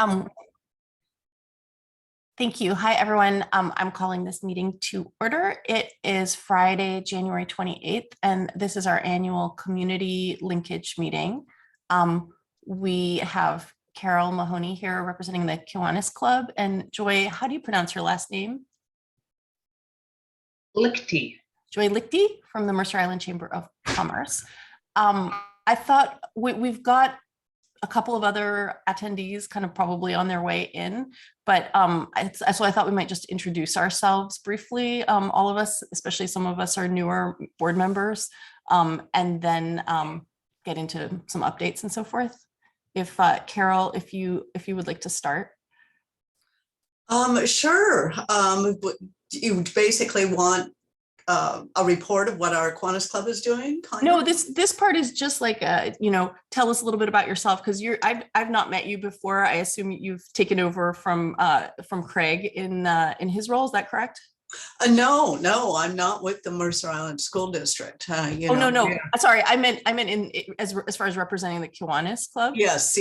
Um, Thank you. Hi, everyone. I'm calling this meeting to order. It is Friday, January 28th, and this is our annual community linkage meeting. We have Carol Mahoney here representing the Kiwanis Club, and Joy, how do you pronounce her last name? Lickty. Joy Lichty from the Mercer Island Chamber of Commerce. I thought we've got a couple of other attendees kind of probably on their way in, but so I thought we might just introduce ourselves briefly. All of us, especially some of us are newer board members, and then get into some updates and so forth. If Carol, if you would like to start. Sure. You basically want a report of what our Kiwanis Club is doing? No, this part is just like, tell us a little bit about yourself, because I've not met you before. I assume you've taken over from Craig in his role. Is that correct? No, I'm not with the Mercer Island School District. No. Yeah. Sorry, I meant in as far as representing the Kiwanis Club. Yes.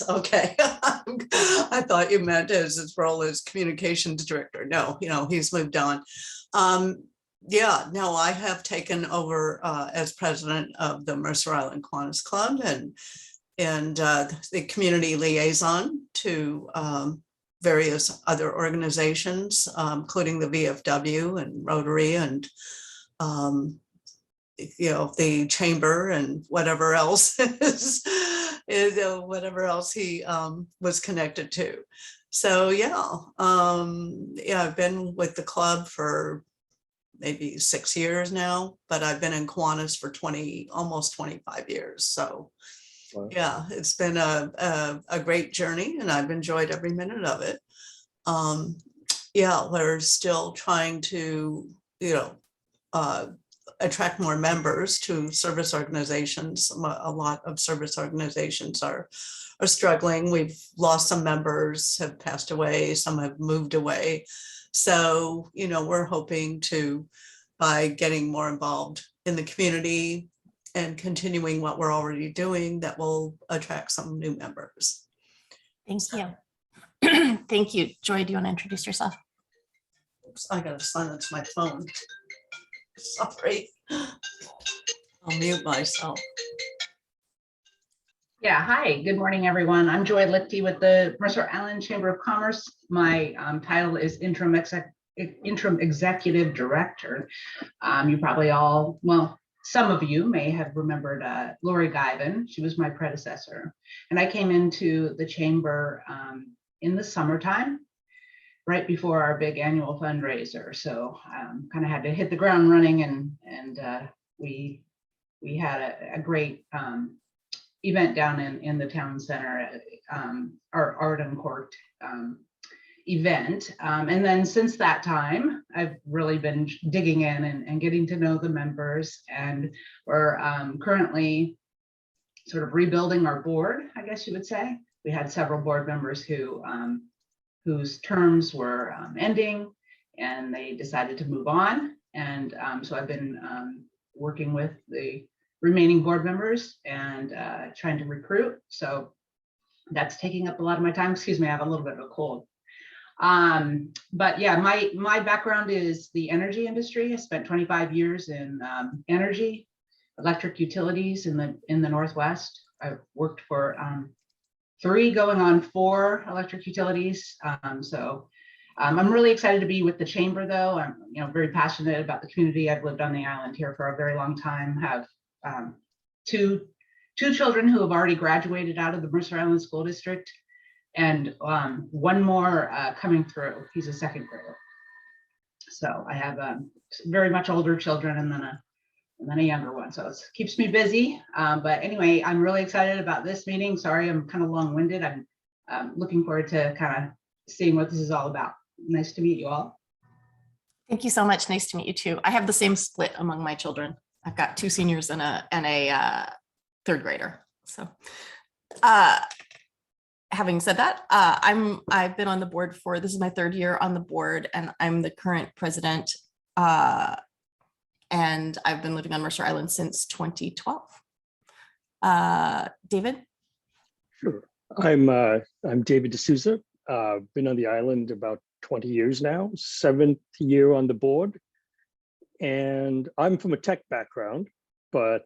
Okay. I thought you meant his role as communications director. No, he's moved on. Yeah, no, I have taken over as president of the Mercer Island Kiwanis Club and the community liaison to various other organizations, including the VFW and Rotary and the chamber and whatever else whatever else he was connected to. So yeah, I've been with the club for maybe 6 years now, but I've been in Kiwanis for almost 25 years. So yeah, it's been a great journey and I've enjoyed every minute of it. We're still trying to, attract more members to service organizations. A lot of service organizations are struggling. We've lost some members, have passed away, some have moved away. So, we're hoping to, by getting more involved in the community and continuing what we're already doing, that will attract some new members. Thank you. Thank you. Joy, do you want to introduce yourself? Oops, I got to silence my phone. Sorry. I'll mute myself. Yeah, hi, good morning, everyone. I'm Joy Lichty with the Mercer Island Chamber of Commerce. My title is Interim Executive Director. You probably all, some of you may have remembered Lori Guyven. She was my predecessor. And I came into the chamber in the summertime, right before our big annual fundraiser. So kind of had to hit the ground running, and we had a great event down in the town center, our Art and Court event. And then since that time, I've really been digging in and getting to know the members, and we're currently sort of rebuilding our board, I guess you would say. We had several board members whose terms were ending and they decided to move on. And so I've been working with the remaining board members and trying to recruit. So that's taking up a lot of my time. Excuse me, I have a little bit of a cold. But yeah, my background is the energy industry. I spent 25 years in energy, electric utilities in the Northwest. I've worked for 3 going on 4 electric utilities. I'm really excited to be with the chamber, though. I'm very passionate about the community. I've lived on the island here for a very long time, have 2 children who have already graduated out of the Mercer Island School District, and 1 more coming through. He's a 2nd grader. So I have very much older children and then a younger one. So it keeps me busy. But anyway, I'm really excited about this meeting. Sorry, I'm kind of long-winded. I'm looking forward to kind of seeing what this is all about. Nice to meet you all. Thank you so much. Nice to meet you too. I have the same split among my children. I've got 2 seniors and a 3rd grader. So having said that, I've been on the board this is my 3rd year on the board, and I'm the current president. And I've been living on Mercer Island since 2012. David? Sure. I'm David D'Souza. Been on the island about 20 years now, 7th year on the board. And I'm from a tech background, but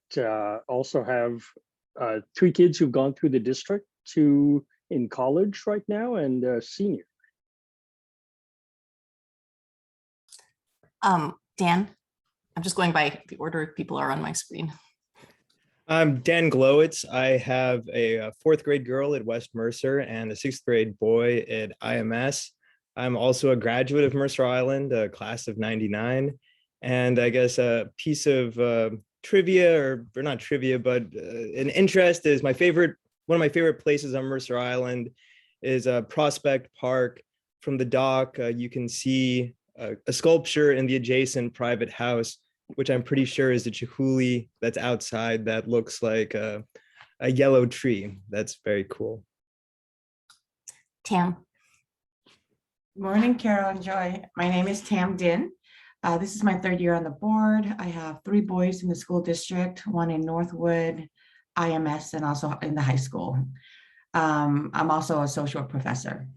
also have 3 kids who've gone through the district, 2 in college right now, and a senior. Dan, I'm just going by the order people are on my screen. I'm Dan Glowitz. I have a 4th grade girl at West Mercer and a 6th grade boy at IMS. I'm also a graduate of Mercer Island, a class of '99. And I guess a piece of trivia, or not trivia, but an interest is one of my favorite places on Mercer Island is Prospect Park. From the dock, you can see a sculpture in the adjacent private house, which I'm pretty sure is the Chihuly that's outside that looks like a yellow tree. That's very cool. Tam. Morning, Carol and Joy. My name is Tam Din. This is my 3rd year on the board. I have 3 boys in the school district, 1 in Northwood, IMS, and also in the high school. I'm also a social work professor.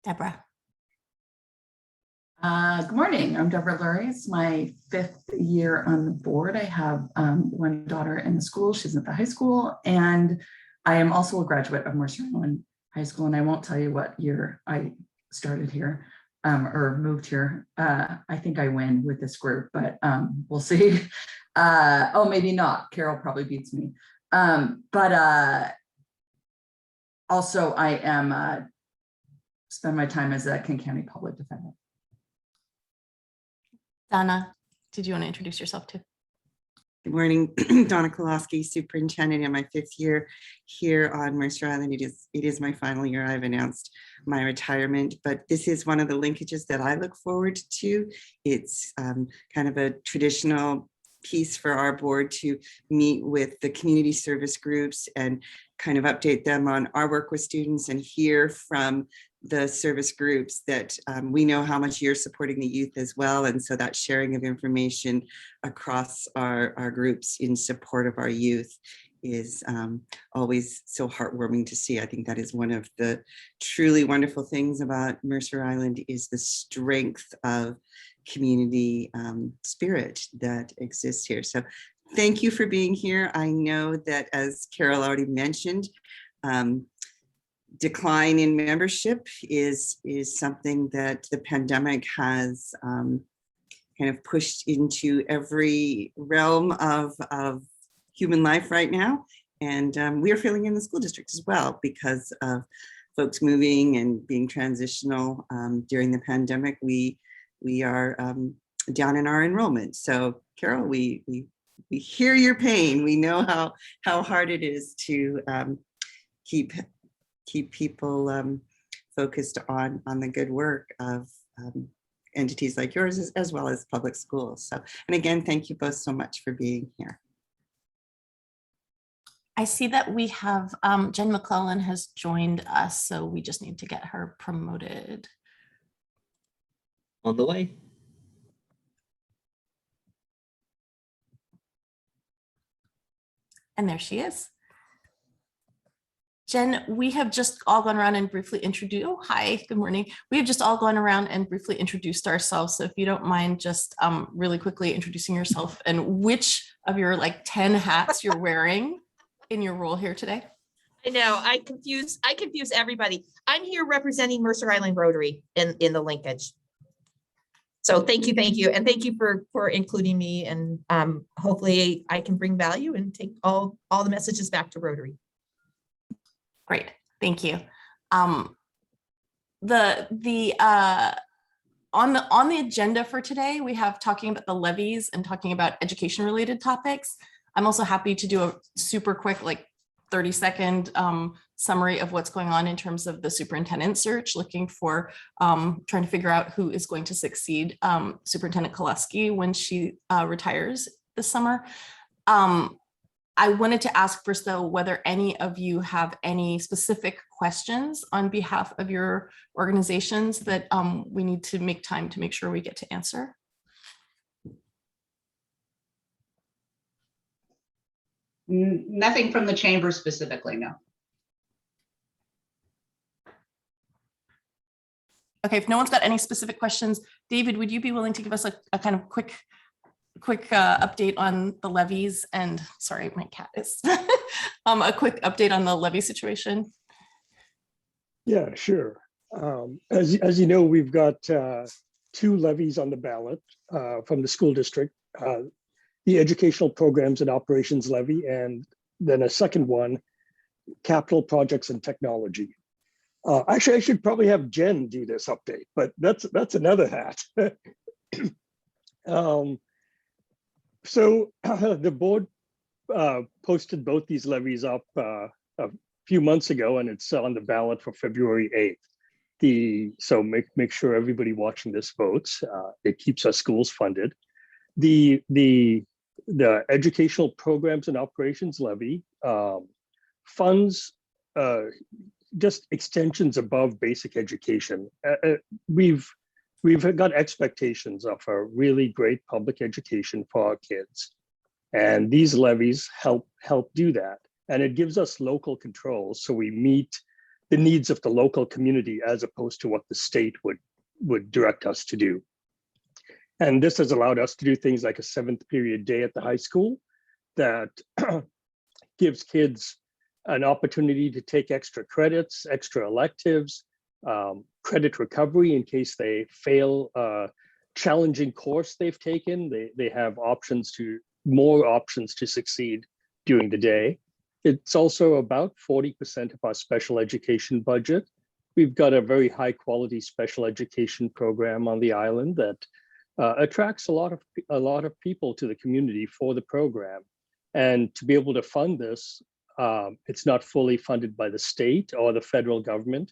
Deborah. Good morning. I'm Deborah Lurie. It's my 5th year on the board. I have 1 daughter in the school. She's at the high school, and I am also a graduate of Mercer Island High School. And I won't tell you what year I started here or moved here. I think I win with this group, but we'll see. Oh, maybe not. Carol probably beats me. But also I am spend my time as a King County Public Defender. Donna, did you want to introduce yourself too? Good morning, Donna Koloski, Superintendent in my 5th year here on Mercer Island. It is my final year. I've announced my retirement, but this is one of the linkages that I look forward to. It's kind of a traditional piece for our board to meet with the community service groups and kind of update them on our work with students and hear from the service groups that we know how much you're supporting the youth as well. And so that sharing of information across our groups in support of our youth is always so heartwarming to see. I think that is one of the truly wonderful things about Mercer Island is the strength of community spirit that exists here. So thank you for being here. I know that, as Carol already mentioned, decline in membership is something that the pandemic has kind of pushed into every realm of human life right now. And we are feeling in the school district as well because of folks moving and being transitional during the pandemic. We are down in our enrollment. So Carol, we hear your pain. We know how hard it is to keep people focused on the good work of entities like yours as well as public schools. So, and again, thank you both so much for being here. I see that we have Jen McClellan has joined us, so we just need to get her promoted. On the way. And there she is. Jen, we have just all gone around and briefly introduced, oh, hi, good morning. We have just all gone around and briefly introduced ourselves. So if you don't mind just really quickly introducing yourself and which of your like 10 hats you're wearing in your role here today. I know, I confuse everybody. I'm here representing Mercer Island Rotary in the linkage. So thank you. And thank you for including me, and hopefully I can bring value and take all the messages back to Rotary. Great, thank you. On the agenda for today, we have talking about the levies and talking about education related topics. I'm also happy to do a super quick, like 30-second summary of what's going on in terms of the superintendent search, looking for trying to figure out who is going to succeed Superintendent Koloski when she retires this summer. I wanted to ask first, though, whether any of you have any specific questions on behalf of your organizations that we need to make time to make sure we get to answer. Nothing from the chamber specifically, no. Okay, if no one's got any specific questions, David, would you be willing to give us a kind of quick update on the levies? And sorry, my cat is a quick update on the levy situation. Yeah, sure. As you know, we've got 2 levies on the ballot from the school district, the Educational Programs and Operations Levy, and then a second one, Capital Projects and Technology. Actually, I should probably have Jen do this update, but that's another hat. So the board posted both these levies up a few months ago, and it's on the ballot for February 8th. So make sure everybody watching this votes. It keeps our schools funded. The Educational Programs and Operations Levy funds just extensions above basic education. We've got expectations of a really great public education for our kids, and these levies help do that. And it gives us local control, so we meet the needs of the local community as opposed to what the state would direct us to do. And this has allowed us to do things like a 7th period day at the high school that gives kids an opportunity to take extra credits, extra electives, credit recovery in case they fail a challenging course they've taken. They have more options to succeed during the day. It's also about 40% of our special education budget. We've got a very high quality special education program on the island that attracts a lot of people to the community for the program. And to be able to fund this, it's not fully funded by the state or the federal government.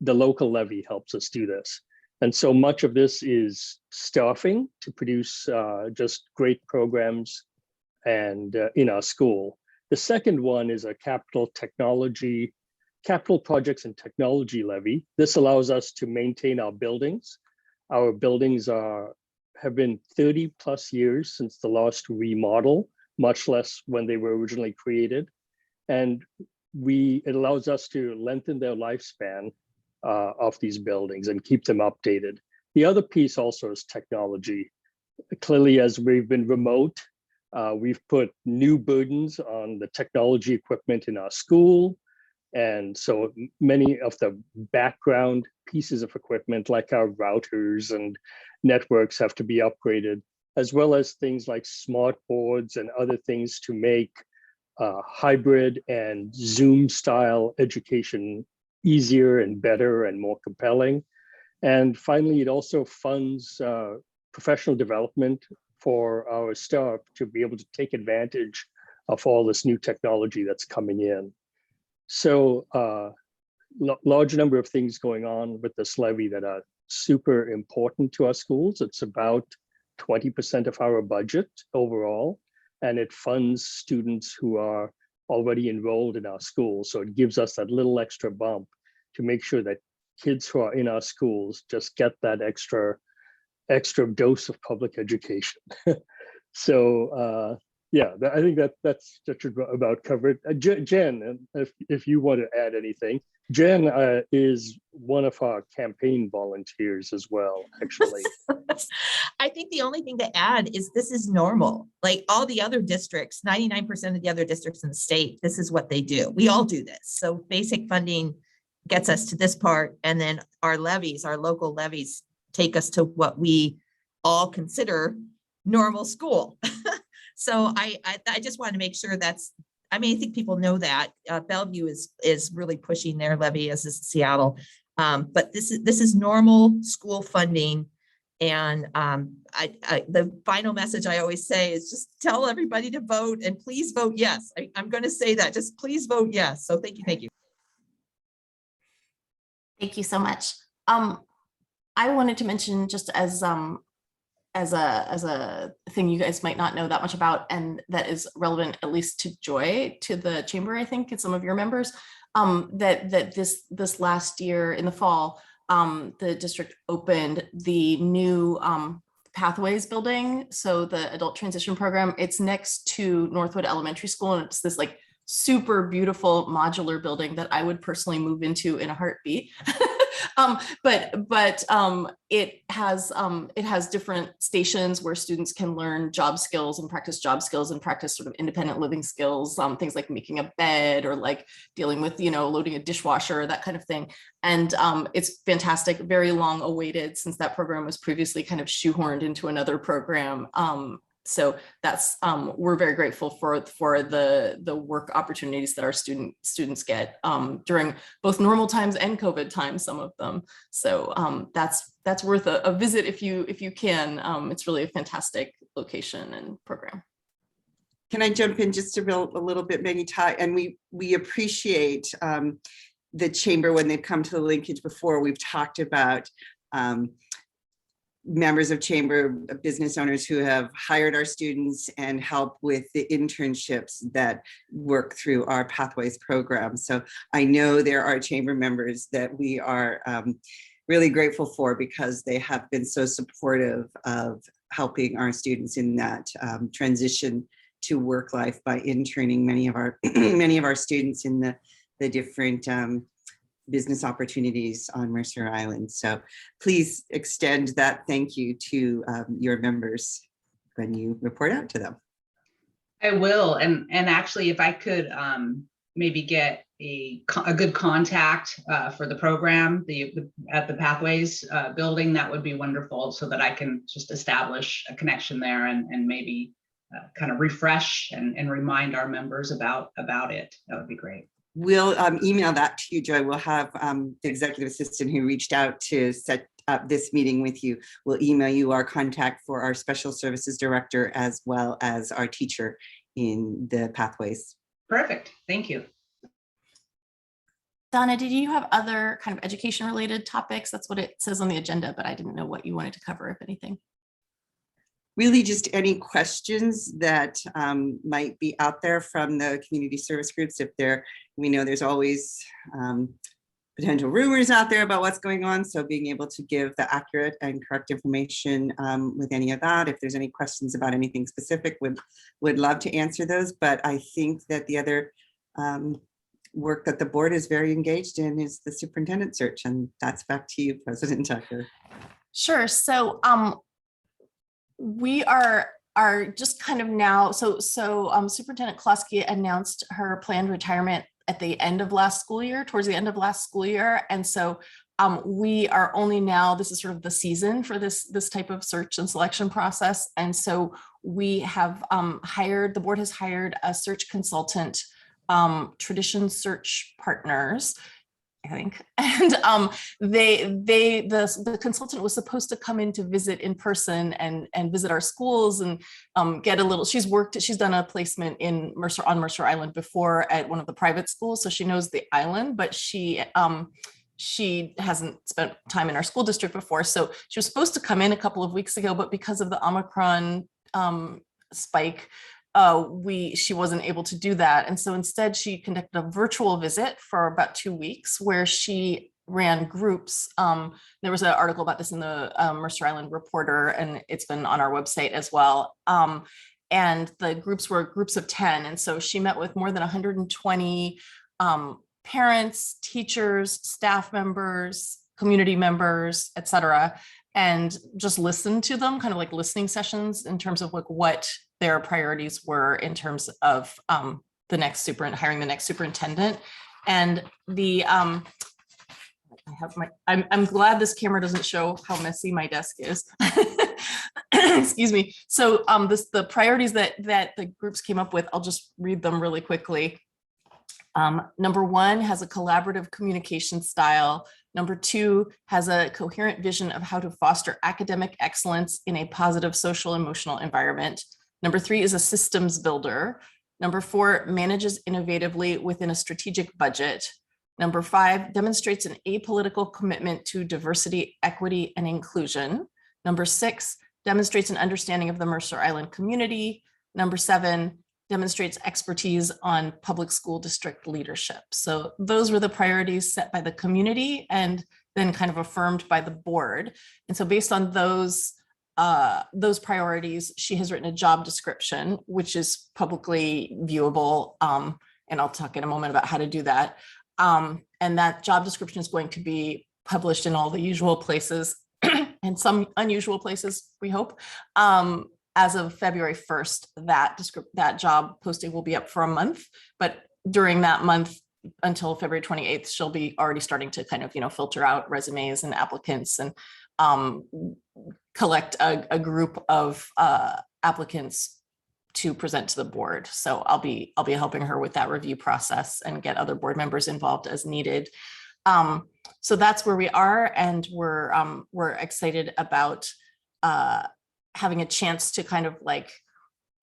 The local levy helps us do this. And so much of this is staffing to produce just great programs and in our school. The second one is a capital projects and technology levy. This allows us to maintain our buildings. Our buildings have been 30 plus years since the last remodel, much less when they were originally created. And it allows us to lengthen their lifespan of these buildings and keep them updated. The other piece also is technology. Clearly, as we've been remote, we've put new burdens on the technology equipment in our school. And so many of the background pieces of equipment, like our routers and networks, have to be upgraded, as well as things like smart boards and other things to make hybrid and Zoom style education easier and better and more compelling. And finally, it also funds professional development for our staff to be able to take advantage of all this new technology that's coming in. So large number of things going on with this levy that are super important to our schools. It's about 20% of our budget overall, and it funds students who are already enrolled in our schools. So it gives us that little extra bump to make sure that kids who are in our schools just get that extra dose of public education. So yeah, I think that should about cover it. Jen, if you want to add anything. Jen is one of our campaign volunteers as well, actually. I think the only thing to add is this is normal. Like all the other districts, 99% of the other districts in the state, this is what they do. We all do this. So basic funding gets us to this part, and then our levies, our local levies, take us to what we all consider normal school. So I just want to make sure I think people know that Bellevue is really pushing their levy, as is Seattle. But this is normal school funding. And the final message I always say is just tell everybody to vote, and please vote yes. I'm going to say that, just please vote yes. So thank you. Thank you. Thank you so much. I wanted to mention, just as a thing you guys might not know that much about, and that is relevant at least to Joy, to the chamber, I think, and some of your members, that this last year in the fall, the district opened the new Pathways building. So the adult transition program, it's next to Northwood Elementary School. And it's this like super beautiful modular building that I would personally move into in a heartbeat. But it has different stations where students can learn job skills and practice sort of independent living skills, things like making a bed or like dealing with, loading a dishwasher, that kind of thing. And it's fantastic, very long awaited, since that program was previously kind of shoehorned into another program. So that's we're very grateful for the work opportunities that our students get during both normal times and COVID times, some of them. So that's worth a visit if you can. It's really a fantastic location and program. Can I jump in just a little bit, Maggie Ty? And we appreciate the chamber when they've come to the linkage before. We've talked about members of chamber business owners who have hired our students and help with the internships that work through our Pathways program. So I know there are chamber members that we are really grateful for, because they have been so supportive of helping our students in that transition to work life by interning many of our students in the different business opportunities on Mercer Island. So please extend that thank you to your members when you report out to them. I will, and actually, if I could maybe get a good contact for the program at the Pathways building, that would be wonderful, so that I can just establish a connection there and maybe kind of refresh and remind our members about it. That would be great. We'll email that to you, Joy. We'll have the executive assistant who reached out to set up this meeting with you. We'll email you our contact for our special services director, as well as our teacher in the Pathways. Perfect. Thank you. Donna, did you have other kind of education related topics? That's what it says on the agenda, but I didn't know what you wanted to cover, if anything. Really just any questions that might be out there from the community service groups. We know there's always potential rumors out there about what's going on. So being able to give the accurate and correct information with any of that. If there's any questions about anything specific, would love to answer those. But I think that the other work that the board is very engaged in is the superintendent search. And that's back to you, President Tucker. Sure. So we are just kind of now, so Superintendent Klosky announced her planned retirement at the end of last school year, towards the end of last school year. And so we are only now, this is sort of the season for this type of search and selection process. And so we have the board has hired a search consultant, Tradition Search Partners, I think. And the consultant was supposed to come in to visit in person and visit our schools and get a little, she's done a placement on Mercer Island before at one of the private schools. So she knows the island, but she hasn't spent time in our school district before. So she was supposed to come in a couple of weeks ago, but because of the Omicron spike, she wasn't able to do that. And so instead she conducted a virtual visit for about 2 weeks where she ran groups. There was an article about this in the Mercer Island Reporter, and it's been on our website as well. And the groups were groups of 10. And so she met with more than 120 parents, teachers, staff members, community members, et cetera, and just listened to them, kind of like listening sessions in terms of like what their priorities were in terms of hiring the next superintendent. And I'm glad this camera doesn't show how messy my desk is. Excuse me. So the priorities that the groups came up with, I'll just read them really quickly. Number 1 has a collaborative communication style. Number 2 has a coherent vision of how to foster academic excellence in a positive social emotional environment. Number 3 is a systems builder. Number 4 manages innovatively within a strategic budget. Number 5 demonstrates an apolitical commitment to diversity, equity, and inclusion. Number 6 demonstrates an understanding of the Mercer Island community. Number 7 demonstrates expertise on public school district leadership. So those were the priorities set by the community and then kind of affirmed by the board. And so based on those those priorities, she has written a job description, which is publicly viewable. And I'll talk in a moment about how to do that. And that job description is going to be published in all the usual places and some unusual places, we hope. As of February 1st, that job posting will be up for a month, but during that month until February 28th, she'll be already starting to kind of, filter out resumes and applicants and collect a group of applicants to present to the board. So I'll be helping her with that review process and get other board members involved as needed. So that's where we are, and we're excited about having a chance to kind of like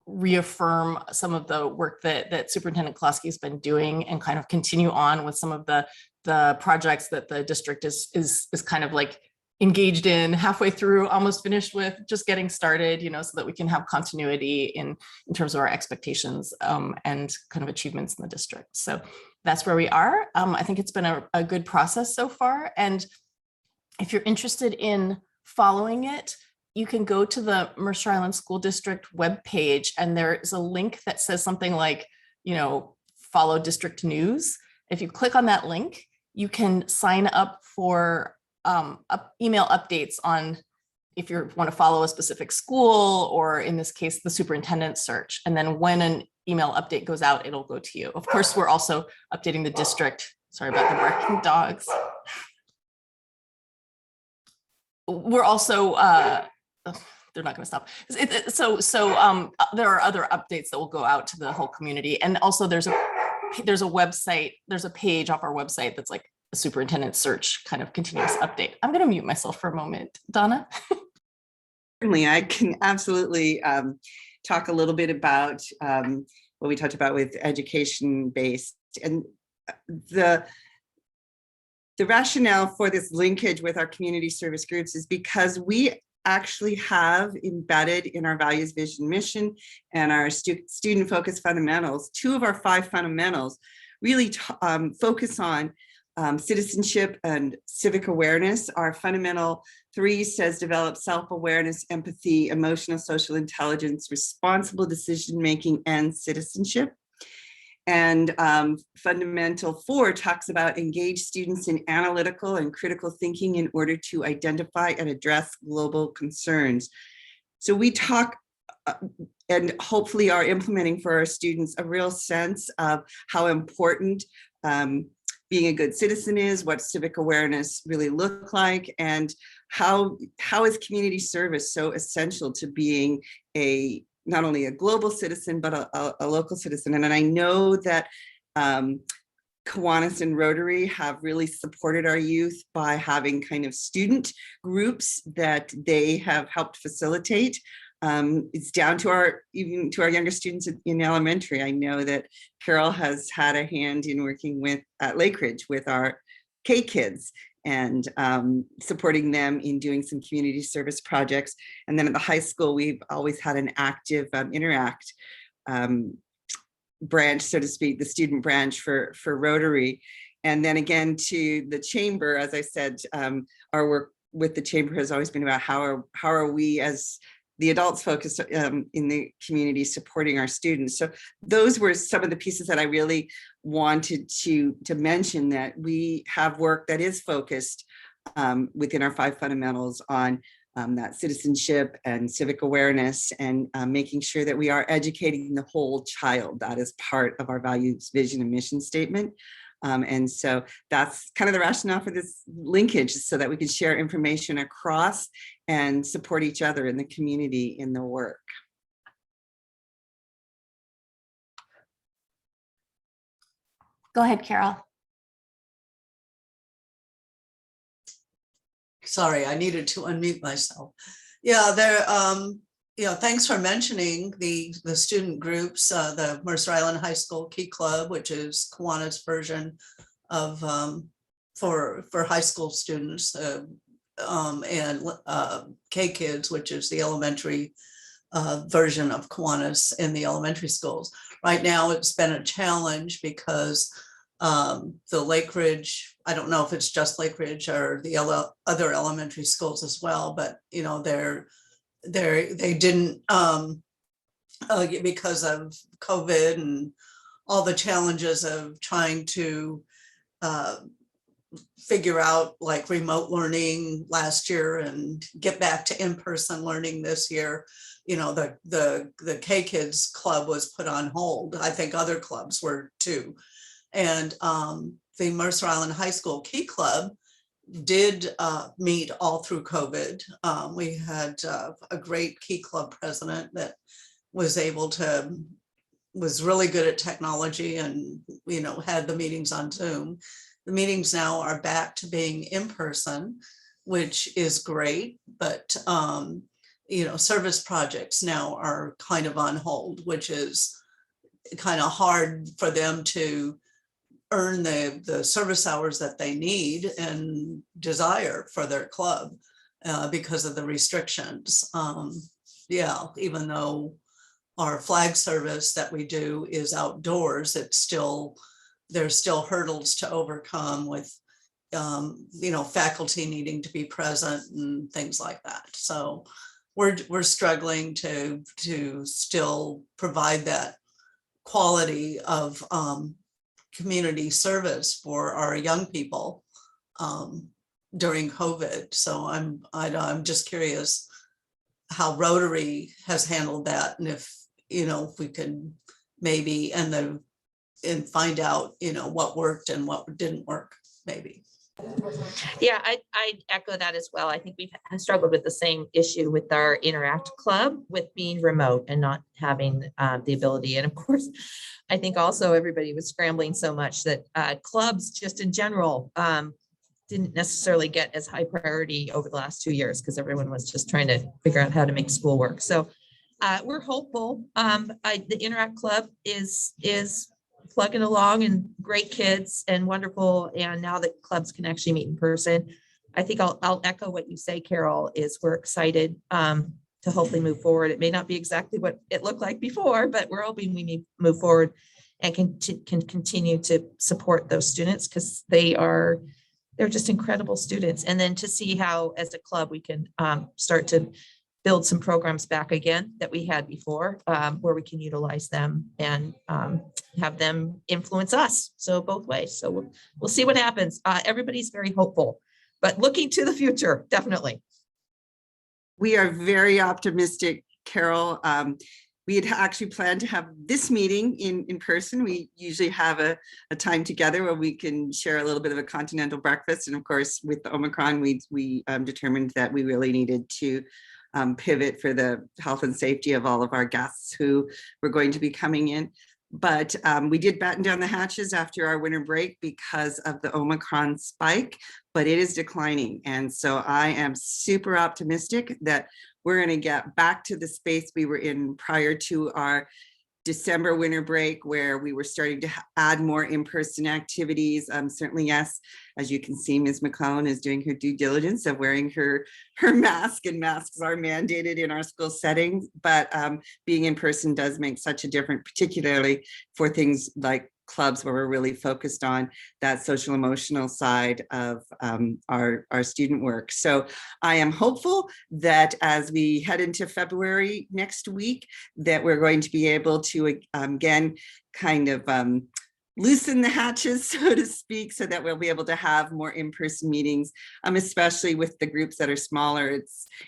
reaffirm some of the work that Superintendent Klosky has been doing and kind of continue on with some of the projects that the district is kind of like engaged in, halfway through, almost finished with, just getting started, so that we can have continuity in terms of our expectations and kind of achievements in the district. So that's where we are. I think it's been a good process so far. And if you're interested in following it, you can go to the Mercer Island School District webpage, and there is a link that says something like, follow district news. If you click on that link, you can sign up for email updates on if you want to follow a specific school, or in this case, the superintendent search. And then when an email update goes out, it'll go to you. Of course, we're also updating the district. Sorry about the barking dogs. We're also, they're not going to stop. There are other updates that will go out to the whole community. And also there's a website, there's a page off our website that's like a superintendent search kind of continuous update. I'm going to mute myself for a moment. Donna? Certainly, I can absolutely talk a little bit about what we talked about with education based, and the rationale for this linkage with our community service groups is because we actually have embedded in our values, vision, mission, and our student focused fundamentals, 2 of our 5 fundamentals really focus on citizenship and civic awareness. Our fundamental 3 says develop self-awareness, empathy, emotional, social intelligence, responsible decision-making, and citizenship. And fundamental 4 talks about engage students in analytical and critical thinking in order to identify and address global concerns. So we talk and hopefully are implementing for our students a real sense of how important being a good citizen is, what civic awareness really look like, and how is community service so essential to being not only a global citizen, but a local citizen. And I know that Kiwanis and Rotary have really supported our youth by having kind of student groups that they have helped facilitate. It's down to even to our younger students in elementary. I know that Carol has had a hand in working at Lakeridge with our K kids and supporting them in doing some community service projects. And then at the high school, we've always had an active Interact branch, so to speak, the student branch for Rotary. And then again to the chamber, as I said, our work with the chamber has always been about how are we as the adults focused in the community supporting our students. So those were some of the pieces that I really wanted to mention, that we have work that is focused within our 5 fundamentals on that citizenship and civic awareness, and making sure that we are educating the whole child. That is part of our values, vision, and mission statement. And so that's kind of the rationale for this linkage, so that we can share information across and support each other in the community in the work. Go ahead, Carol. Sorry, I needed to unmute myself. Yeah, thanks for mentioning the student groups, the Mercer Island High School Key Club, which is Kiwanis' version of for high school students, and K Kids, which is the elementary version of Kiwanis in the elementary schools. Right now, it's been a challenge because the Lakeridge, I don't know if it's just Lakeridge or the other elementary schools as well, but they're they didn't, because of COVID and all the challenges of trying to figure out like remote learning last year and get back to in-person learning this year. You know, the K Kids Club was put on hold. I think other clubs were too. And the Mercer Island High School Key Club did meet all through COVID. We had a great Key Club president that was really good at technology and, you know, had the meetings on Zoom. The meetings now are back to being in person, which is great, but you know, service projects now are kind of on hold, which is kind of hard for them to earn the service hours that they need and desire for their club because of the restrictions. Yeah, even though our flag service that we do is outdoors, there's still hurdles to overcome with you know, faculty needing to be present and things like that. So we're struggling to still provide that quality of community service for our young people during COVID. So I'm just curious how Rotary has handled that, and if, you know, if we could maybe and find out, you know, what worked and what didn't work, maybe. Yeah, I echo that as well. I think we've struggled with the same issue with our Interact Club, with being remote and not having the ability. And of course, I think also everybody was scrambling so much that clubs just in general didn't necessarily get as high priority over the last 2 years because everyone was just trying to figure out how to make school work. So we're hopeful. The Interact Club is plugging along, and great kids and wonderful. And now that clubs can actually meet in person, I think I'll echo what you say, Carol, is we're excited to hopefully move forward. It may not be exactly what it looked like before, but we're hoping we move forward and can continue to support those students because they're just incredible students. And then to see how, as a club, we can start to build some programs back again that we had before, where we can utilize them and have them influence us. So both ways. So we'll see what happens. Everybody's very hopeful, but looking to the future, definitely. We are very optimistic, Carol. We had actually planned to have this meeting in person. We usually have a time together where we can share a little bit of a continental breakfast. And of course, with the Omicron, we determined that we really needed to pivot for the health and safety of all of our guests who were going to be coming in. But we did batten down the hatches after our winter break because of the Omicron spike, but it is declining. And so I am super optimistic that we're going to get back to the space we were in prior to our December winter break, where we were starting to add more in-person activities. Certainly, yes, as you can see, Ms. McClellan is doing her due diligence of wearing her mask, and masks are mandated in our school settings. But being in person does make such a difference, particularly for things like clubs, where we're really focused on that social emotional side of our student work. So I am hopeful that as we head into February next week, that we're going to be able to again kind of loosen the hatches, so to speak, so that we'll be able to have more in-person meetings, especially with the groups that are smaller.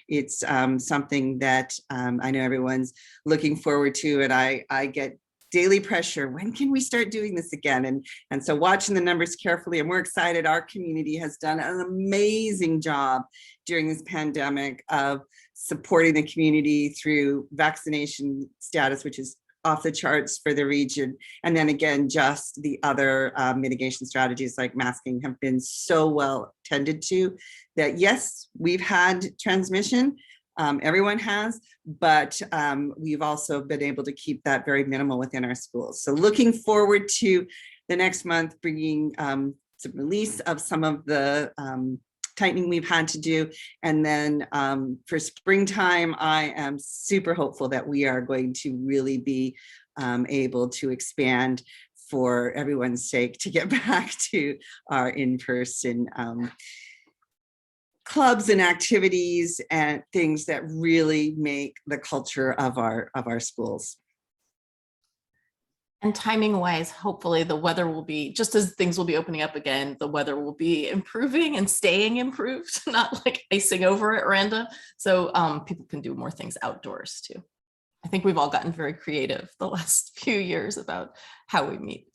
It's something that I know everyone's looking forward to, and I get daily pressure. When can we start doing this again? And so watching the numbers carefully, and we're excited. Our community has done an amazing job during this pandemic of supporting the community through vaccination status, which is off the charts for the region. And then again, just the other mitigation strategies like masking have been so well tended to that, yes, we've had transmission. Everyone has, but we've also been able to keep that very minimal within our schools. So looking forward to the next month, bringing some release of some of the tightening we've had to do. And then for springtime, I am super hopeful that we are going to really be able to expand for everyone's sake to get back to our in-person clubs and activities and things that really make the culture of our schools. And timing wise, hopefully the weather will be, just as things will be opening up again, the weather will be improving and staying improved, not like icing over at random. So people can do more things outdoors too. I think we've all gotten very creative the last few years about how we meet.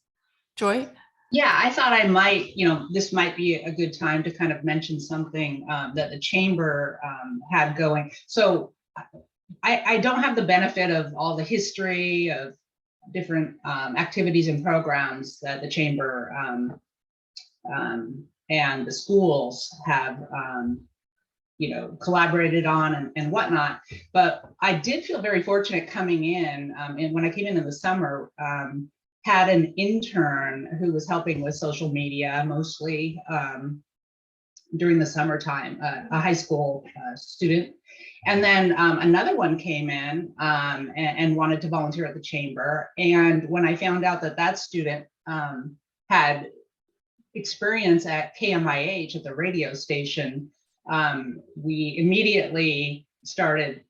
Joy? Yeah, I thought I might, this might be a good time to kind of mention something that the chamber had going. So I don't have the benefit of all the history of different activities and programs that the chamber and the schools have collaborated on and whatnot. But I did feel very fortunate coming in, and when I came in the summer, had an intern who was helping with social media mostly during the summertime, a high school student. And then another one came in and wanted to volunteer at the chamber. And when I found out that that student had experience at KMIH at the radio station, we immediately started,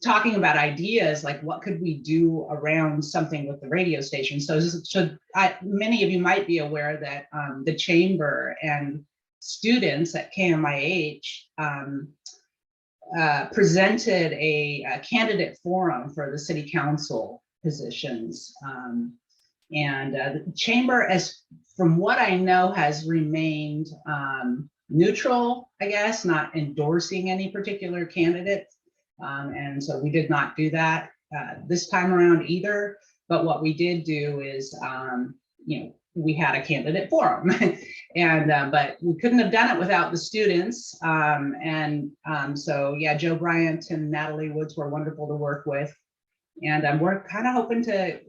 talking about ideas like what could we do around something with the radio station. So many of you might be aware that the chamber and students at KMIH presented a candidate forum for the city council positions. And the chamber, as from what I know, has remained neutral, I guess, not endorsing any particular candidate. And so we did not do that this time around either. But what we did do is, we had a candidate forum, and but we couldn't have done it without the students. So yeah, Joe Bryant and Natalie Woods were wonderful to work with, and we're kind of hoping to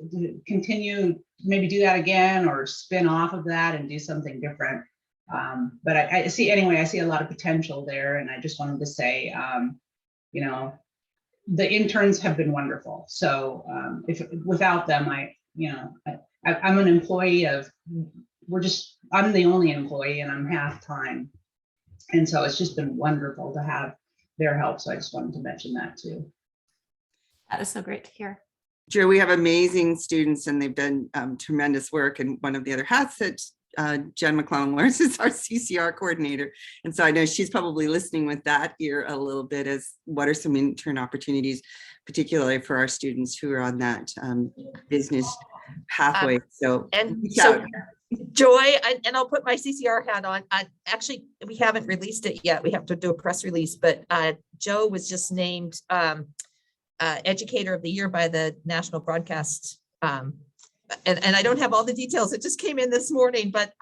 continue, maybe do that again or spin off of that and do something different. But I see a lot of potential there, and I just wanted to say, the interns have been wonderful. So if without them, I'm an employee of, I'm the only employee and I'm half time. And so it's just been wonderful to have their help. So I just wanted to mention that too. That is so great to hear. Joe, we have amazing students and they've done tremendous work. And one of the other hats that Jen McClellan wears is our CCR coordinator. And so I know she's probably listening with that ear a little bit as what are some intern opportunities, particularly for our students who are on that business pathway. Joy, and I'll put my CCR hat on. Actually, we haven't released it yet. We have to do a press release, but Joe was just named Educator of the Year by the National Broadcast. And I don't have all the details. It just came in this morning, but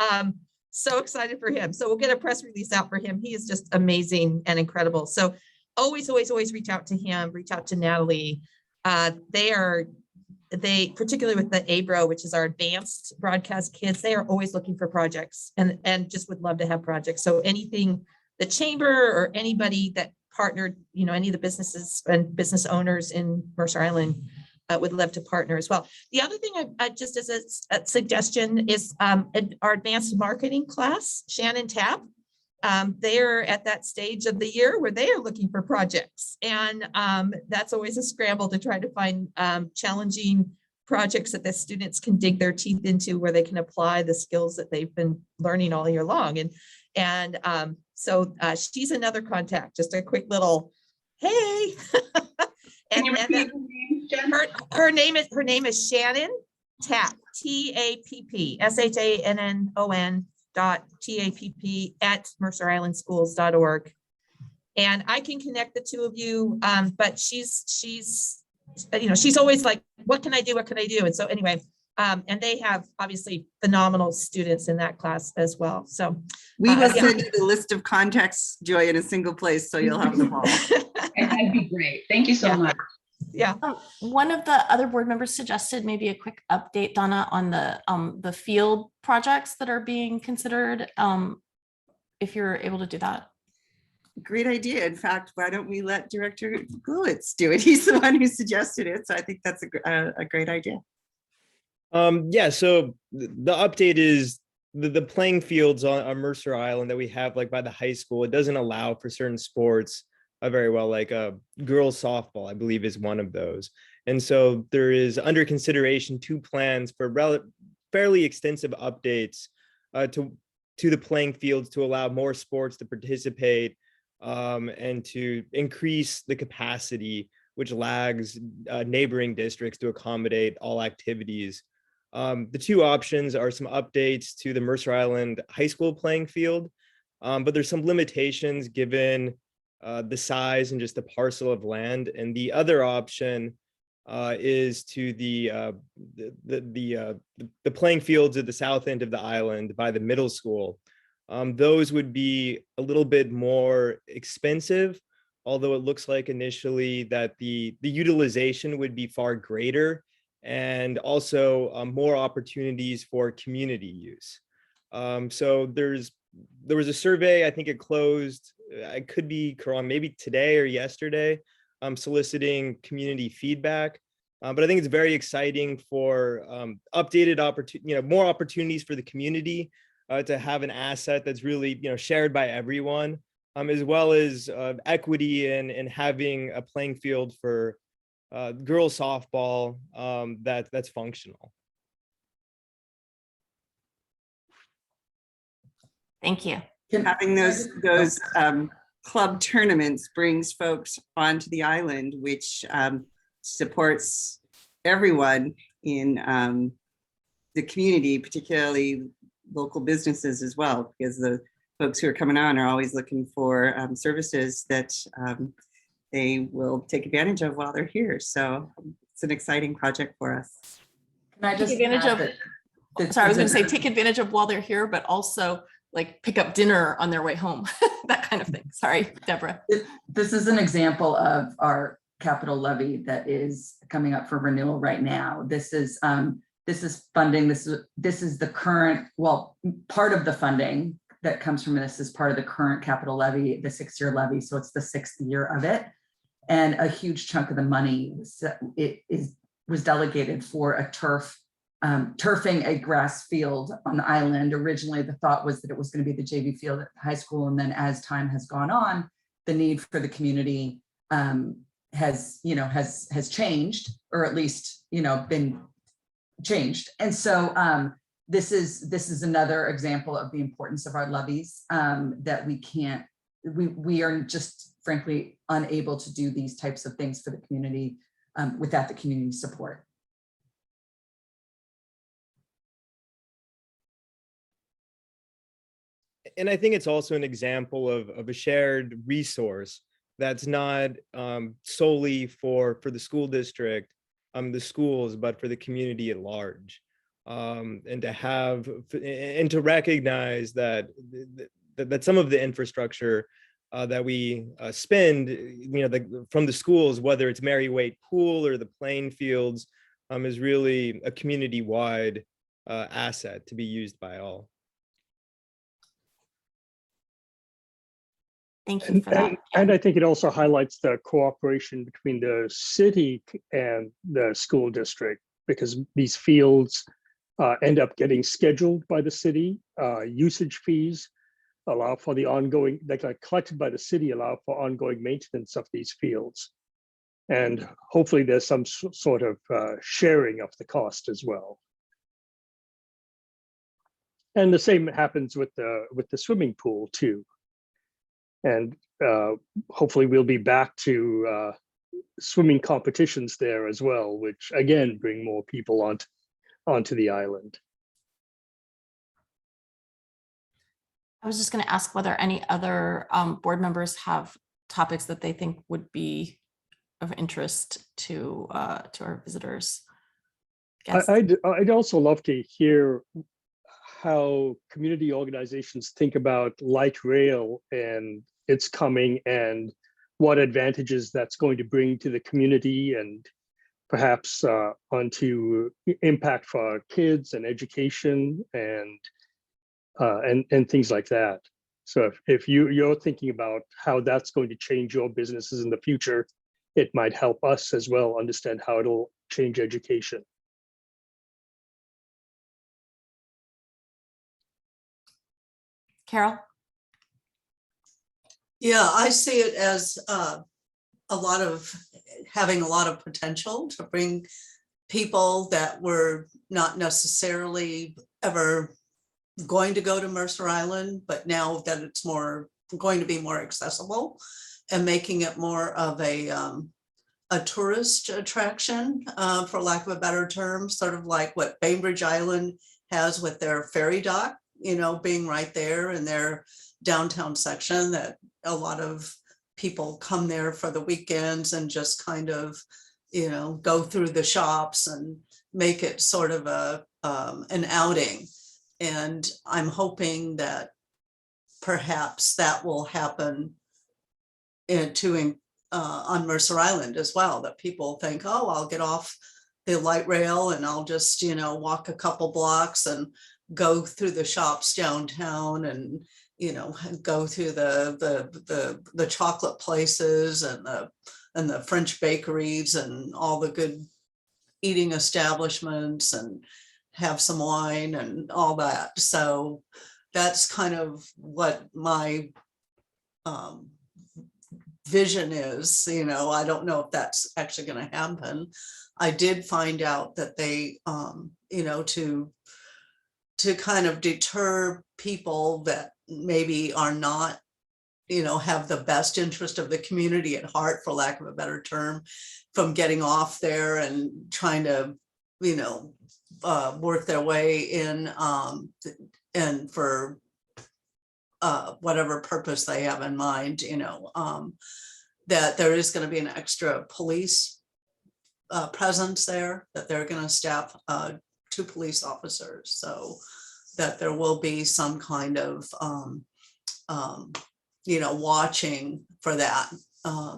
so excited for him. So we'll get a press release out for him. He is just amazing and incredible. So always reach out to him, reach out to Natalie. They particularly with the ABRO, which is our advanced broadcast kids, they are always looking for projects and just would love to have projects. So anything the chamber or anybody that partnered, any of the businesses and business owners in Mercer Island would love to partner as well. The other thing I just as a suggestion is our advanced marketing class, Shannon Tapp. They are at that stage of the year where they are looking for projects. And that's always a scramble to try to find challenging projects that the students can dig their teeth into where they can apply the skills that they've been learning all year long. So she's another contact, just a quick little, hey. Can you repeat her name, Jen? Her name is Shannon Tapp, TAPP, SHANNON .TAPP at mercerislandschools.org. And I can connect the two of you, but she's always like, what can I do? What can I do? And so anyway, and they have obviously phenomenal students in that class as well. So we will send you the list of contacts, Joy, in a single place, so you'll have them all. And that'd be great. Thank you so much. Yeah. One of the other board members suggested maybe a quick update, Donna, on the field projects that are being considered, if you're able to do that. Great idea. In fact, why don't we let Director Glowitz do it? He's the one who suggested it. So I think that's a great idea. Yeah, so the update is the playing fields on Mercer Island that we have like by the high school, it doesn't allow for certain sports very well, like girls softball, I believe is one of those. And so there is under consideration 2 plans for fairly extensive updates to the playing fields to allow more sports to participate and to increase the capacity, which lags neighboring districts to accommodate all activities. The 2 options are some updates to the Mercer Island high school playing field, but there's some limitations given the size and just the parcel of land. And the other option is to the playing fields at the south end of the island by the middle school. Those would be a little bit more expensive, although it looks like initially that the utilization would be far greater, and also more opportunities for community use. So there was a survey, I think it closed, I could be wrong, maybe today or yesterday, soliciting community feedback. But I think it's very exciting for updated more opportunities for the community to have an asset that's really shared by everyone, as well as equity and having a playing field for girls softball that's functional. Thank you. Having those club tournaments brings folks onto the island, which supports everyone in the community, particularly local businesses as well, because the folks who are coming on are always looking for services that they will take advantage of while they're here. So it's an exciting project for us. Can I just Take advantage add of, that sorry, I was going to say take advantage of while they're here, but also like pick up dinner on their way home, that kind of thing. Sorry, Deborah. this is an example of our capital levy that is coming up for renewal right now. This is funding. This is the current, well, part of the funding that comes from this is part of the current capital levy, the 6-year levy. So it's the 6th year of it. And a huge chunk of the money was delegated for a turfing a grass field on the island. Originally, the thought was that it was going to be the JV field at the high school. And then as time has gone on, the need for the community has changed, or at least, been changed. And so this is another example of the importance of our levies, that we are just frankly unable to do these types of things for the community without the community support. And I think it's also an example of a shared resource that's not solely for the school district, the schools, but for the community at large. And to recognize that some of the infrastructure that we spend, from the schools, whether it's Mary Waite Pool or the playing fields, is really a community-wide asset to be used by all. Thank you for that. And I think it also highlights the cooperation between the city and the school district, because these fields end up getting scheduled by the city. Usage fees allow for the ongoing, that are collected by the city, allow for ongoing maintenance of these fields. And hopefully there's some sort of sharing of the cost as well. And the same happens with the swimming pool too. And hopefully we'll be back to swimming competitions there as well, which again bring more people onto the island. I was just going to ask whether any other board members have topics that they think would be of interest to our visitors. I'd also love to hear how community organizations think about light rail and its coming, and what advantages that's going to bring to the community, and perhaps onto impact for our kids and education and things like that. So if you're thinking about how that's going to change your businesses in the future, it might help us as well understand how it'll change education. Carol? Yeah, I see it as having a lot of potential to bring people that were not necessarily ever going to go to Mercer Island, but now that it's going to be more accessible and making it more of a tourist attraction, for lack of a better term, sort of like what Bainbridge Island has with their ferry dock, being right there in their downtown section, that a lot of people come there for the weekends and just kind of, go through the shops and make it sort of an outing. And I'm hoping that perhaps that will happen on Mercer Island as well, that people think, oh, I'll get off the light rail and I'll just, walk a couple blocks and go through the shops downtown and, go through the chocolate places and the French bakeries and all the good eating establishments and have some wine and all that. So that's kind of what my vision is. I don't know if that's actually going to happen. I did find out that they, to kind of deter people that maybe are not, have the best interest of the community at heart, for lack of a better term, from getting off there and trying to, work their way in, and for whatever purpose they have in mind, that there is going to be an extra police presence there, that they're going to staff 2 police officers, so that there will be some kind of watching for that,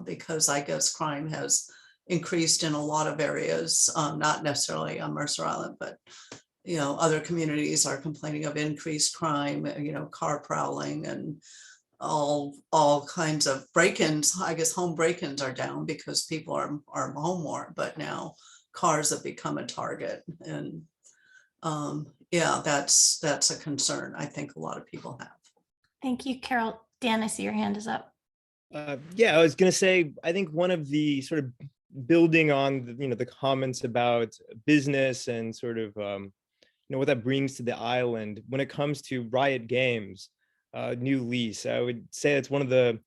because I guess crime has increased in a lot of areas, not necessarily on Mercer Island, but other communities are complaining of increased crime, car prowling and all kinds of break-ins. I guess home break-ins are down because people are home more, but now cars have become a target. And yeah, that's a concern I think a lot of people have. Thank you, Carol. Dan, I see your hand is up. Yeah, I was going to say, I think one of the sort of building on the comments about business and sort of what that brings to the island when it comes to Riot Games, new lease, I would say it's one of the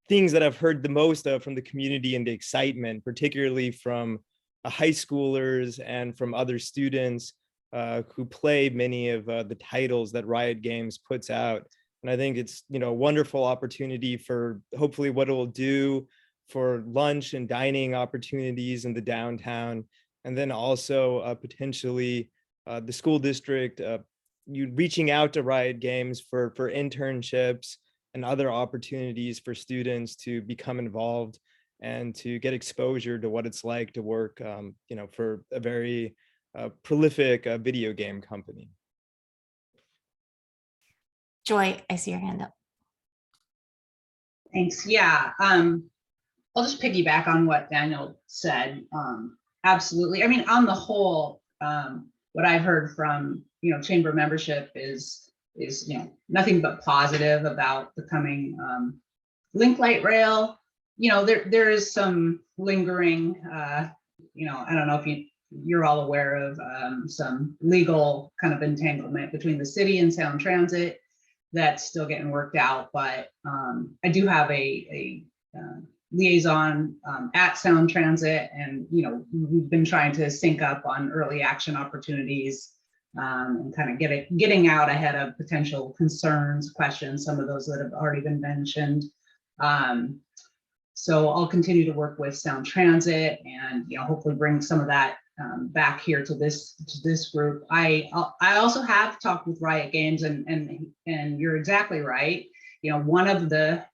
things that I've heard the most of from the community and the excitement, particularly from high schoolers and from other students who play many of the titles that Riot Games puts out. And I think it's a wonderful opportunity for hopefully what it will do for lunch and dining opportunities in the downtown, and then also potentially the school district reaching out to Riot Games for internships and other opportunities for students to become involved and to get exposure to what it's like to work for a very prolific video game company. Joy, I see your hand up. Thanks. Yeah, I'll just piggyback on what Daniel said. Absolutely. I mean, on the whole, what I've heard from chamber membership is nothing but positive about the coming link light rail. There is some lingering. I don't know if you're all aware of some legal kind of entanglement between the city and Sound Transit. That's still getting worked out, but I do have a liaison at Sound Transit, and we've been trying to sync up on early action opportunities and kind of getting out ahead of potential concerns, questions, some of those that have already been mentioned. So I'll continue to work with Sound Transit and hopefully bring some of that back here to this group. I also have talked with Riot Games, and you're exactly right. One of the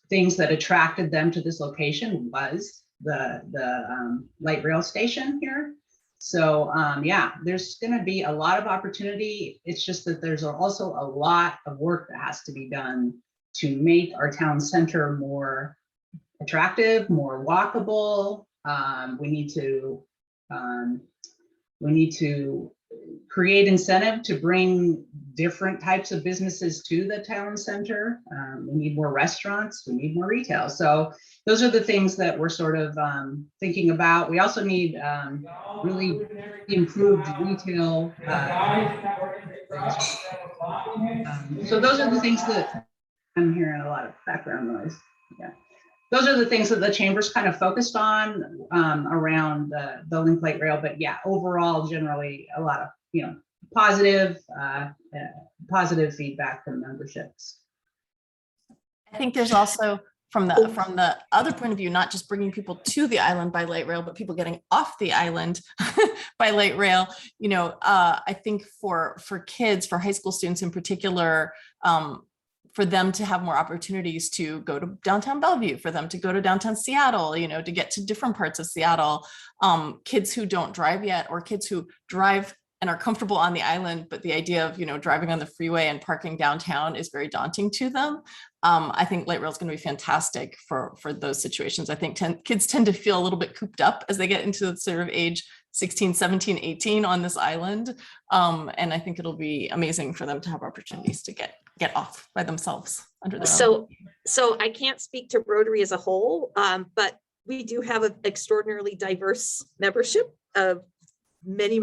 things that attracted them to this location was the light rail station here. So yeah, there's going to be a lot of opportunity. It's just that there's also a lot of work that has to be done to make our town center more attractive, more walkable. We need to create incentive to bring different types of businesses to the town center. We need more restaurants, we need more retail. So those are the things that we're sort of thinking about. We also need really improved retail. So those are the things that I'm hearing a lot of background noise. Yeah. Those are the things that the chamber's kind of focused on around the link light rail. But yeah, overall, generally a lot of, you know, positive feedback from memberships. I think there's also from the other point of view, not just bringing people to the island by light rail, but people getting off the island by light rail. You know, I think for kids, for high school students in particular, for them to have more opportunities to go to downtown Bellevue, for them to go to downtown Seattle, you know, to get to different parts of Seattle. Kids who don't drive yet, or kids who drive and are comfortable on the island, but the idea of, you know, driving on the freeway and parking downtown is very daunting to them. I think light rail is going to be fantastic for those situations. I think kids tend to feel a little bit cooped up as they get into the sort of age 16, 17, 18 on this island. And I think it'll be amazing for them to have opportunities to get off by themselves under their own. So I can't speak to Rotary as a whole, but we do have an extraordinarily diverse membership of many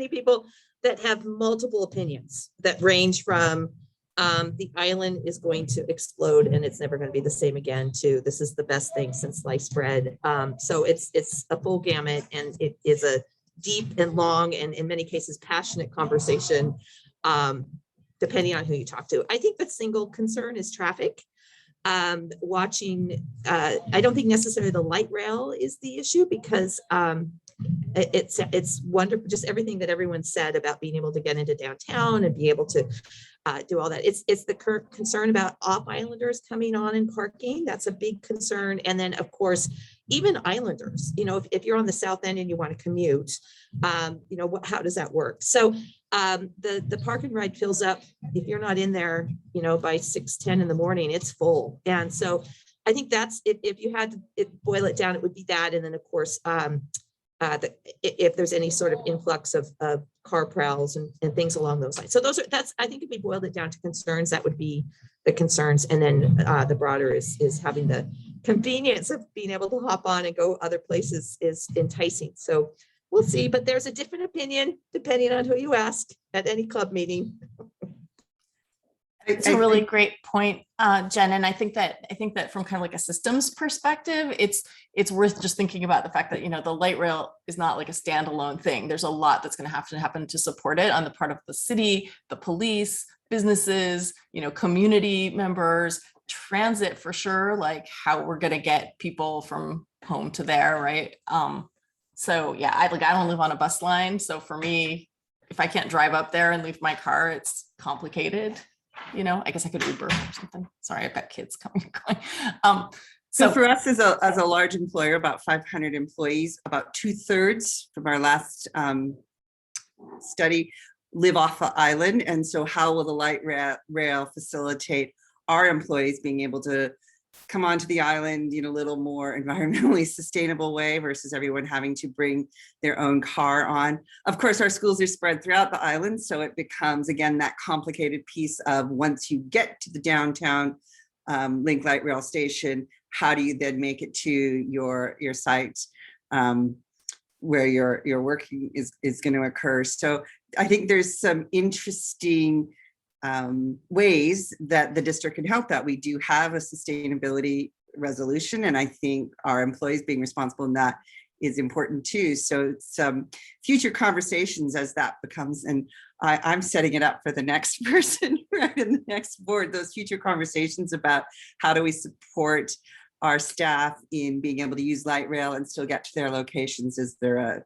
people that have multiple opinions that range from the island is going to explode and it's never going to be the same again to this is the best thing since sliced bread. So it's a full gamut, and it is a deep and long and in many cases passionate conversation, depending on who you talk to. I think the single concern is traffic. I don't think necessarily the light rail is the issue, because it's wonderful, just everything that everyone said about being able to get into downtown and be able to do all that. It's the current concern about off-islanders coming on and parking. That's a big concern. And then of course, even islanders, you know, if you're on the south end and you want to commute, you know, how does that work? So the park and ride fills up. If you're not in there, you know, by 6:10 in the morning, it's full. And so I think that's, if you had to boil it down, it would be that. And then of course, if there's any sort of influx of car prowls and things along those lines. So I think if we boiled it down to concerns, that would be the concerns. And then the broader is having the convenience of being able to hop on and go other places is enticing. So we'll see, but there's a different opinion depending on who you ask at any club meeting. It's a really great point, Jen. And I think that from kind of like a systems perspective, it's worth just thinking about the fact that, you know, the light rail is not like a standalone thing. There's a lot that's going to have to happen to support it on the part of the city, the police, businesses, you know, community members, transit for sure, like how we're going to get people from home to there, right? So yeah, I don't live on a bus line. So for me, if I can't drive up there and leave my car, it's complicated. You know, I guess I could Uber or something. Sorry, I've got kids coming and going. So for us as a large employer, about 500 employees, about 2/3 from our last study live off the island. And so how will the light rail facilitate our employees being able to come onto the island in a little more environmentally sustainable way versus everyone having to bring their own car on? Of course, our schools are spread throughout the island, so it becomes, again, that complicated piece of once you get to the downtown Link Light Rail Station, how do you then make it to your site where your working is going to occur? So I think there's some interesting ways that the district can help that. We do have a sustainability resolution, and I think our employees being responsible in that is important too. So some future conversations as that becomes, and I'm setting it up for the next person, right, in the next board, those future conversations about how do we support our staff in being able to use light rail and still get to their locations. Is there a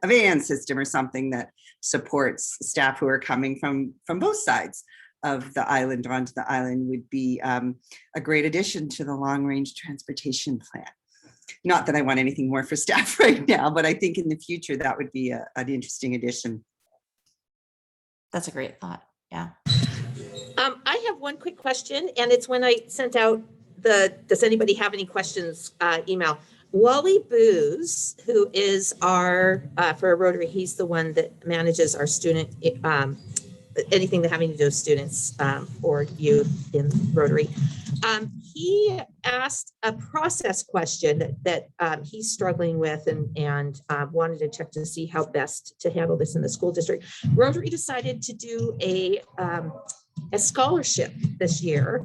van system or something that supports staff who are coming from both sides of the island onto the island? Would be a great addition to the long range transportation plan. Not that I want anything more for staff right now, but I think in the future that would be an interesting addition. That's a great thought. Yeah. I have one quick question, and it's when I sent out does anybody have any questions email. Wally Booz, who is our, for Rotary, he's the one that manages our student, anything that having to do with students or youth in Rotary. He asked a process question that he's struggling with and wanted to check to see how best to handle this in the school district. Rotary decided to do a scholarship this year.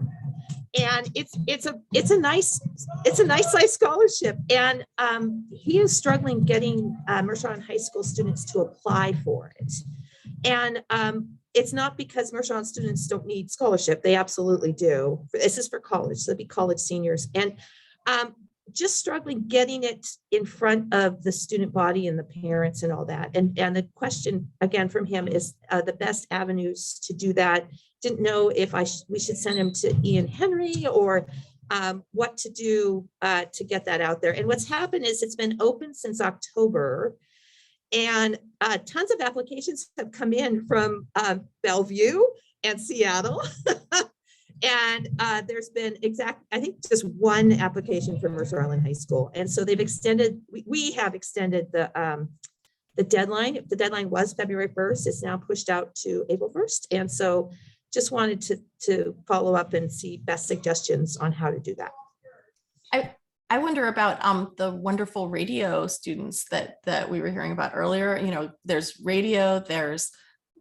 And it's a nice size scholarship. And he is struggling getting Mercer Island High School students to apply for it. And it's not because Mercer Island students don't need scholarship. They absolutely do. This is for college. So they'll be college seniors. And just struggling getting it in front of the student body and the parents and all that. And the question again from him is the best avenues to do that. Didn't know if we should send him to Ian Henry or what to do to get that out there. And what's happened is it's been open since October, and tons of applications have come in from Bellevue and Seattle. And there's been I think just one application for Mercer Island High School. And so they've extended, we have extended the deadline. The deadline was February 1st. It's now pushed out to April 1st. And so just wanted to follow up and see best suggestions on how to do that. I wonder about the wonderful radio students that we were hearing about earlier. You know, there's radio, there's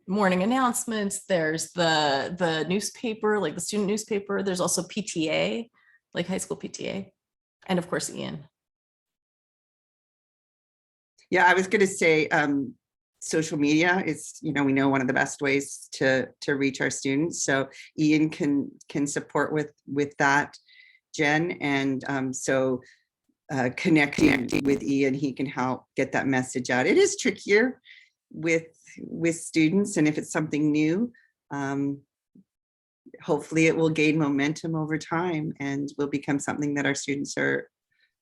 morning announcements, there's the newspaper, like the student newspaper. There's also PTA, like high school PTA, and of course Ian. Yeah, I was going to say social media is, we know one of the best ways to reach our students. So Ian can support with that, Jen, and connecting with Ian, he can help get that message out. It is trickier with students, and if it's something new, hopefully it will gain momentum over time and will become something that our students are,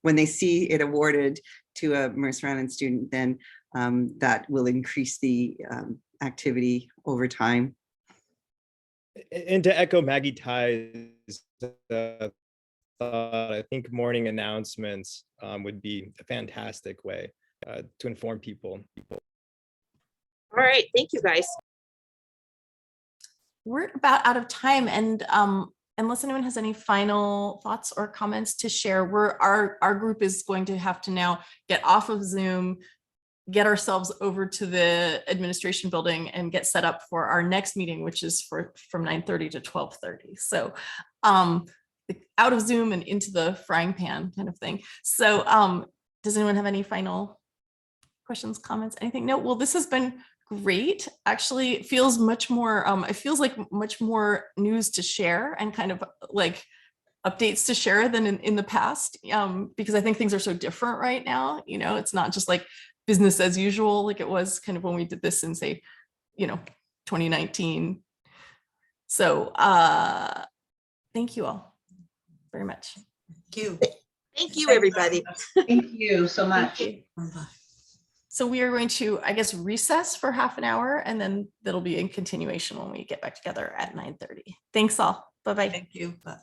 when they see it awarded to a Mercer Island student, then that will increase the activity over time. And to echo Maggie Ty's thought, I think morning announcements would be a fantastic way to inform people. All right, thank you guys. We're about out of time, and unless anyone has any final thoughts or comments to share, our group is going to have to now get off of Zoom, get ourselves over to the administration building and get set up for our next meeting, which is from 9:30 to 12:30. So out of Zoom and into the frying pan kind of thing. So does anyone have any final questions, comments, anything? No, well, this has been great. Actually, it feels much more, it feels like much more news to share and kind of like updates to share than in the past, because I think things are so different right now. It's not just like business as usual, like it was kind of when we did this in, say, 2019. So thank you all very much. Thank you. Thank you, everybody. Thank you so much. Bye-bye. So we are going to, I guess, recess for half an hour, and then that'll be in continuation when we get back together at 9:30. Thanks all. Bye-bye. Thank you. Bye.